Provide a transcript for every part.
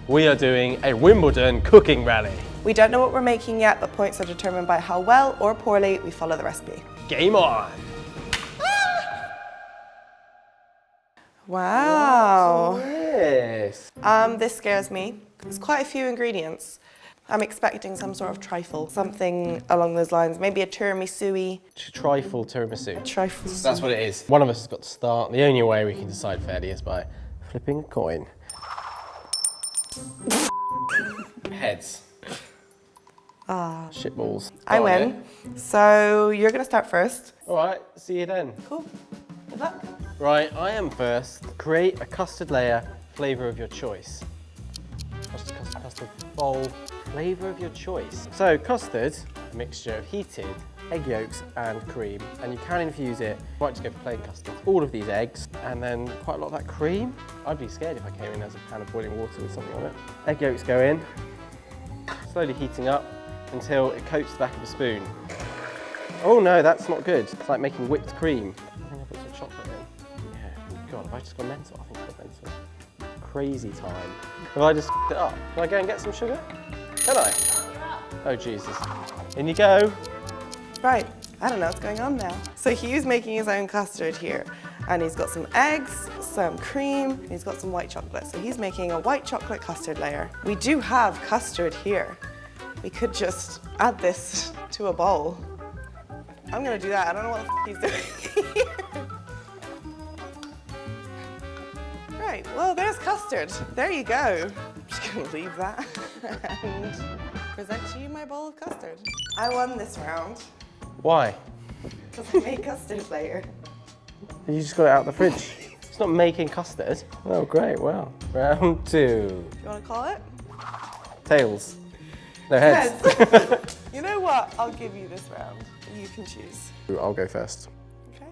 We are doing a Wimbledon cooking rally. We don't know what we're making yet, but points are determined by how well or poorly we follow the recipe. Game on! Wow. What's this? This scares me. There's quite a few ingredients. I'm expecting some sort of trifle, something along those lines. Maybe a tiramisu-y. Trifle tiramisu. Trifle. That's what it is. One of us has got to start. The only way we can decide fairly is by flipping a coin. Heads. Shitballs. I win. So you're going to start first. All right, see you then. Cool. Good luck. Right, I am first. Create a custard layer, flavour of your choice. Custard bowl, flavour of your choice. So custard, a mixture of heated egg yolks and cream, and you can infuse it. I might just go for plain custard. All of these eggs, and then quite a lot of that cream. I'd be scared if I came in as a pan of boiling water with something on it. Egg yolks go in, slowly heating up until it coats the back of a spoon. Oh no, that's not good. It's like making whipped cream. I think I put some chocolate in. Yeah, God, have I just gone mental? I think I've gone mental. Crazy time. Have I just f***ed it up? Can I go and get some sugar? Can I? Oh Jesus. In you go. Right, I don't know what's going on now. So Hugh's making his own custard here, and he's got some eggs, some cream, and he's got some white chocolate. So he's making a white chocolate custard layer. We do have custard here. We could just add this to a bowl. I'm gonna do that. I don't know what the f he's doing. Right, well, there's custard. There you go. I'm just gonna leave that and present to you my bowl of custard. I won this round. Why? Because I made custard layer. You just got it out of the fridge. It's not making custard. Oh, great, wow. Round 2. You want to call it? Tails. No, heads. Heads. You know what? I'll give you this round. You can choose. I'll go first. Okay,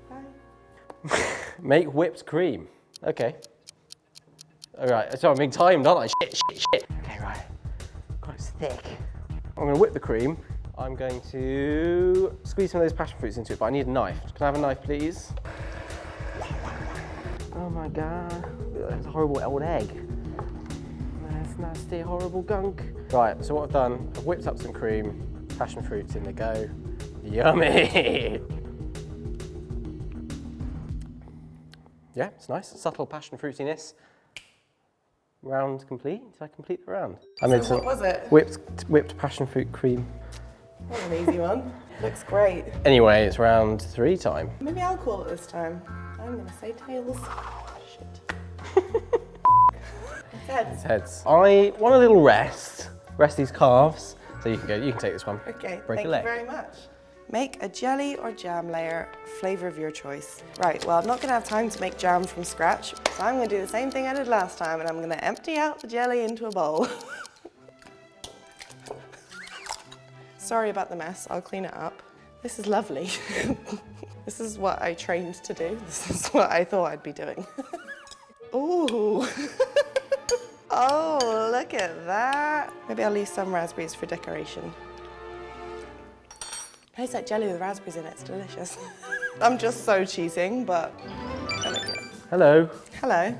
bye. Make whipped cream. Okay. All right, so I'm being timed, aren't I? Shit. Okay, right. God, it's thick. I'm gonna whip the cream. I'm going to squeeze some of those passion fruits into it, but I need a knife. Can I have a knife, please? Oh my God, that's a horrible old egg. That's nasty, horrible gunk. Right, so what I've done, I've whipped up some cream, passion fruits in they go. Yummy! Yeah, it's nice, subtle passion fruitiness. Round complete, did I complete the round? I made So what was it? Whipped passion fruit cream. What an easy one. Looks great. Anyway, it's round 3 time. Maybe I'll call it this time. I'm gonna say tails. Shit. It's heads. It's heads. I want a little rest. Rest these calves. So you can go, you can take this one. Okay, Break thank a leg. you very much. Make a jelly or jam layer, flavour of your choice. Right, well, I'm not gonna have time to make jam from scratch, so I'm gonna do the same thing I did last time, and I'm gonna empty out the jelly into a bowl. Sorry about the mess, I'll clean it up. This is lovely. This is what I trained to do. This is what I thought I'd be doing. Ooh. Oh, look at that. Maybe I'll leave some raspberries for decoration. It tastes like jelly with raspberries in it, it's delicious. I'm just so cheating, but I like it. Hello. Hello.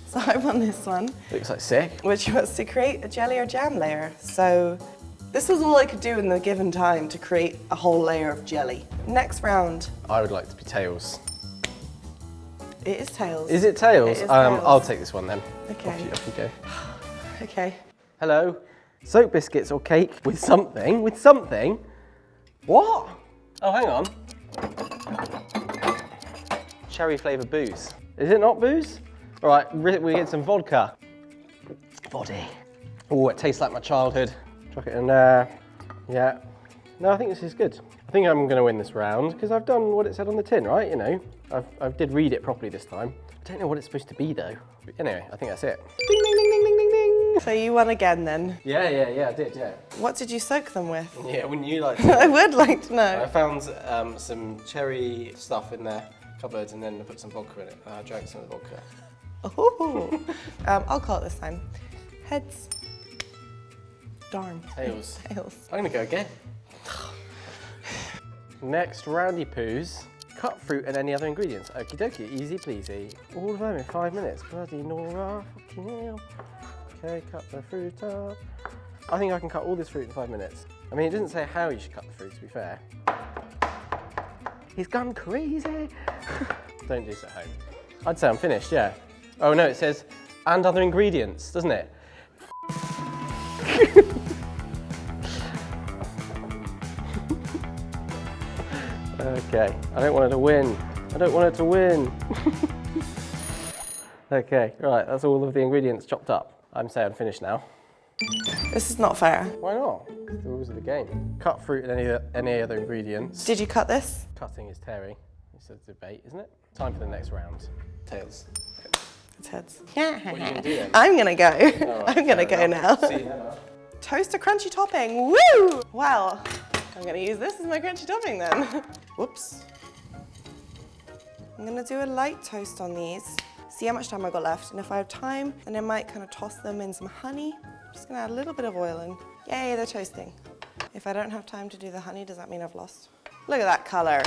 So I won this one. Looks like sick. Which was to create a jelly or jam layer. So this was all I could do in the given time to create a whole layer of jelly. Next round. I would like to be tails. It is tails. Is it tails? It is tails. I'll take this one then. Okay. Off you go. Okay. Hello. Soap biscuits or cake with something? With something? What? Oh, hang on. Cherry flavoured booze. Is it not booze? All right, we get some vodka. Body. Oh, it tastes like my childhood. Chuck it in there. Yeah. No, I think this is good. I think I'm going to win this round because I've done what it said on the tin, right? You know, I did read it properly this time. I don't know what it's supposed to be though. But anyway, I think that's it. Ding, ding, ding, ding, ding, ding, ding. So you won again then. Yeah, I did, yeah. What did you soak them with? Yeah, wouldn't you like to? I would like to know. I found some cherry stuff in their cupboard and then I put some vodka in it. I drank some of the vodka. Ooh. I'll call it this time. Heads. Darn. Tails. Tails. I'm gonna go again. Next, roundy poos. Cut fruit and any other ingredients. Okie dokie, easy peasy. All of them in 5 minutes. Bloody Nora, fucking hell. Okay, cut the fruit up. I think I can cut all this fruit in 5 minutes. I mean, it doesn't say how you should cut the fruit, to be fair. He's gone crazy. Don't do this at home. I'd say I'm finished, yeah. Oh no, it says, and other ingredients, doesn't it? Okay, I don't want her to win. I don't want her to win. Okay, right, that's all of the ingredients chopped up. I'm saying I'm finished now. This is not fair. Why not? It's the rules of the game. Cut fruit and any other ingredients. Did you cut this? Cutting is Terry. It's a debate, isn't it? Time for the next round. Tails. It's heads. What are you gonna do then? I'm gonna go. Right, I'm gonna go now. See you now. Toast a crunchy topping. Woo! Well, I'm gonna use this as my crunchy topping then. Whoops. I'm gonna do a light toast on these. See how much time I got left, and if I have time, then I might kind of toss them in some honey. I'm just gonna add a little bit of oil in. Yay, they're toasting. If I don't have time to do the honey, does that mean I've lost? Look at that color.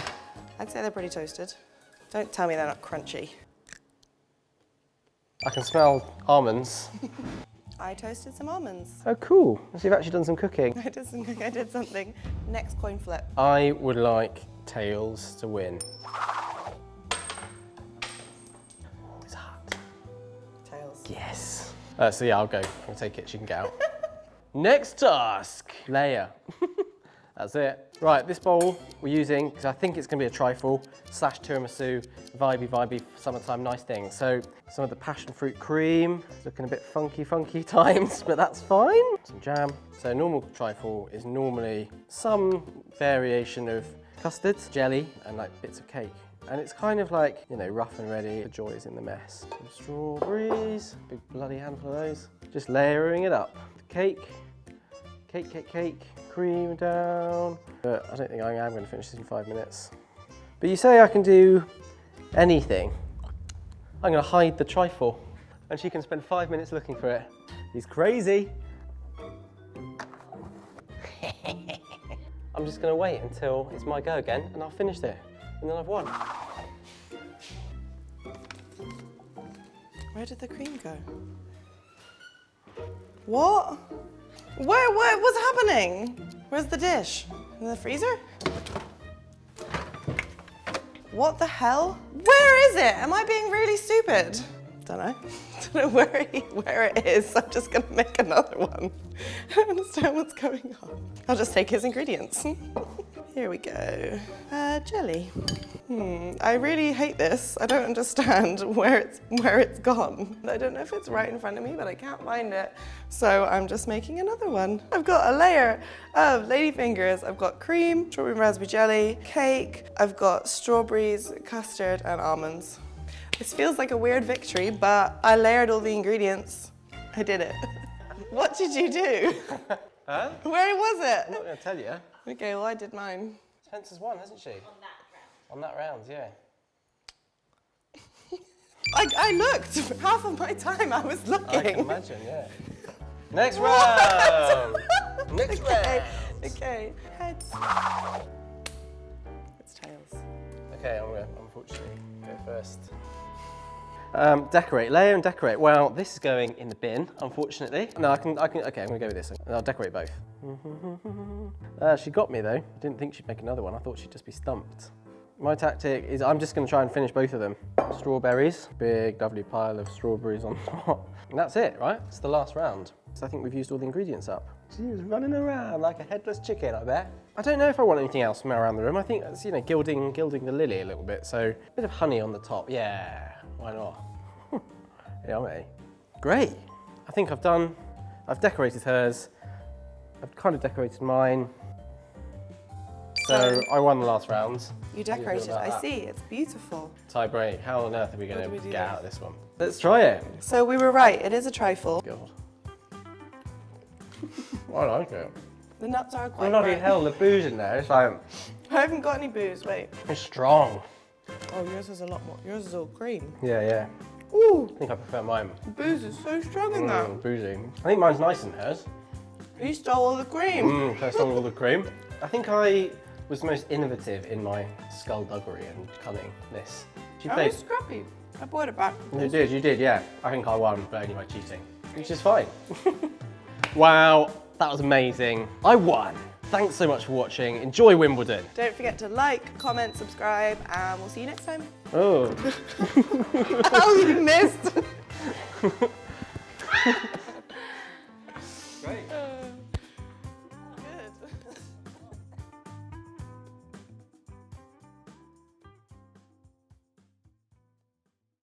I'd say they're pretty toasted. Don't tell me they're not crunchy. I can smell almonds. I toasted some almonds. Oh, cool. So you've actually done some cooking. I did something. Next coin flip. I would like Tails to win. It's hot. Tails. Yes. So yeah, I'll go. I'll take it. She can get out. Next task. Layer. That's it. Right, this bowl we're using, because I think it's going to be a trifle / tiramisu, vibey, summertime nice thing. So some of the passion fruit cream, it's looking a bit funky times, but that's fine. Some jam. So normal trifle is normally some variation of custard, jelly, and like bits of cake. And it's kind of like, you know, rough and ready. The joy is in the mess. Some strawberries, big bloody handful of those. Just layering it up. Cake. Cake, cream down. But I don't think I am going to finish this in 5 minutes. But you say I can do anything. I'm going to hide the trifle and she can spend 5 minutes looking for it. He's crazy. I'm just going to wait until it's my go again and I'll finish it. And then I've won. Where did the cream go? What? What's happening? Where's the dish? In the freezer? What the hell? Where is it? Am I being really stupid? Don't know. Don't know where it is. I'm just gonna make another one. I don't understand what's going on. I'll just take his ingredients. Here we go. Jelly. I really hate this. I don't understand where it's gone. I don't know if it's right in front of me, but I can't find it. So I'm just making another one. I've got a layer of ladyfingers. I've got cream, strawberry and raspberry jelly, cake. I've got strawberries, custard, and almonds. This feels like a weird victory, but I layered all the ingredients. I did it. What did you do? Huh? Where was it? I'm not going to tell you. Okay, well, I did mine. Spencer's won, hasn't she? On that round, yeah. I looked. Half of my time I was looking. I can imagine, yeah. Next round! Next round! Okay, heads. It's tails. Okay, I'm going to unfortunately go first. Decorate, layer and decorate. Well, this is going in the bin, unfortunately. No, okay, I'm gonna go with this. And I'll decorate both. She got me though. I didn't think she'd make another one. I thought she'd just be stumped. My tactic is I'm just gonna try and finish both of them. Strawberries, big lovely pile of strawberries on top. And that's it, right? It's the last round. So I think we've used all the ingredients up. She was running around like a headless chicken, I bet. I don't know if I want anything else from around the room. I think that's, you know, gilding the lily a little bit. So a bit of honey on the top, yeah. Why not? Yummy. Great. I think I've decorated hers. I've kind of decorated mine. So I won the last round. You decorated, I see, it's beautiful. Tie break. How on earth are we going to do get out of this one? Let's try it. So we were right, it is a trifle. God. I like it. The nuts are quite Bloody bright. hell, the booze in there. It's like, I haven't got any booze, wait. it's strong. Oh, yours is a lot more, yours is all cream. Yeah. Ooh, I think I prefer mine. the booze is so strong in that. Boozy. I think mine's nice in hers. You stole all the cream. So I stole all the cream. I think I was most innovative in my skullduggery and cunningness. She I played. was scrappy. I bought it back. You did, yeah. I think I won, but only by cheating. which is fine. Wow, that was amazing. I won. Thanks so much for watching. Enjoy Wimbledon. Don't forget to like, comment, subscribe, and we'll see you next time. Oh. Oh, you missed!